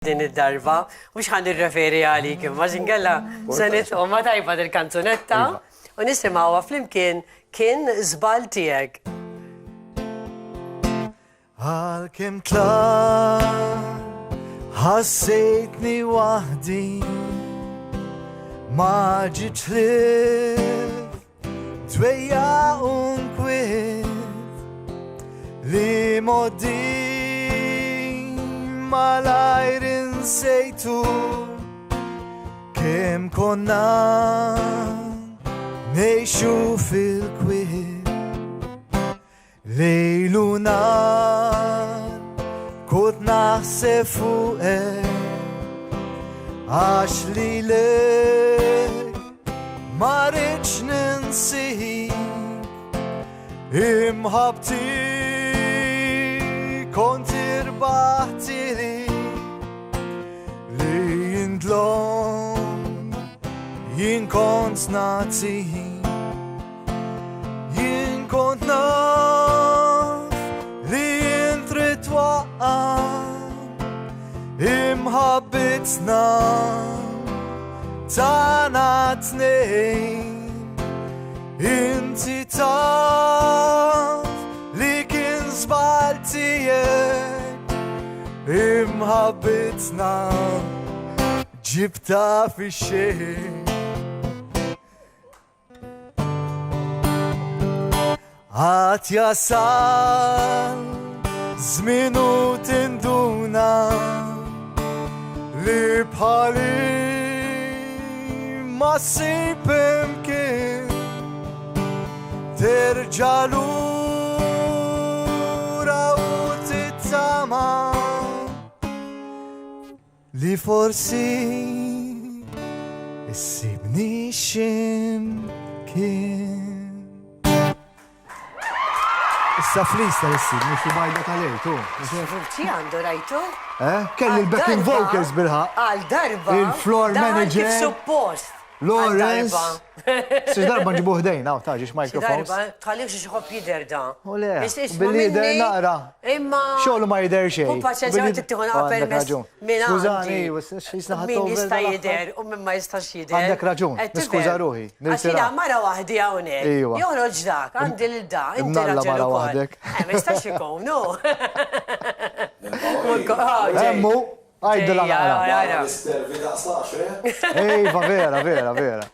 din id-darba, mux ħan referi għalik, imma ġingella senet u ma tajba del-kanzunetta u nisimawa flimkien kien zbal tijek. Għal-kem tla' ħassejtni wahdi ma ġitlif dwejja unkwit li moddi malajr insejtu kem konna nejxu fil-kwit lejlu nar kut naħseb fuqek għax li lek ma rridx ninsik imħabti kont irbaħtili li jindlom jien kont natik jien kont naf li jien trid twaqqaf imħabbitna tana tnejn inti taf li kien żball tiegħek imħabbitna ġibta fix-xejn għat jasal zminu tinduna li bħali ma sipem kien terġa lura u tittama li forsi issibni ximkien. Issa flista l-sid, mux bajda tal-ejtu. Furti għandu rajtu? Kelli l-backing vocals bilħaq. Għal-darba. Il-floor manager. Kif suppost. Lawrence. Six darba nġibu ħdejn, għaw taġiġ microphones. Darba, tħalliħ xieħob jider da. U le, bil-lider naqra. Imma. Xogħlu ma jider xej. U paċċa t-tiħun għapel mes. Skużani, xisna ħattu. Min jista jider u min ma jistax jider. Għandek raġun, niskuża ruħi. Għaxina mara wahdi għawnek. Joħroġ dak, għandi l-da. Imnalla mara wahdek. Ma jistax ikon, no. Emmu. Għajdu la għara. Ej, va vera.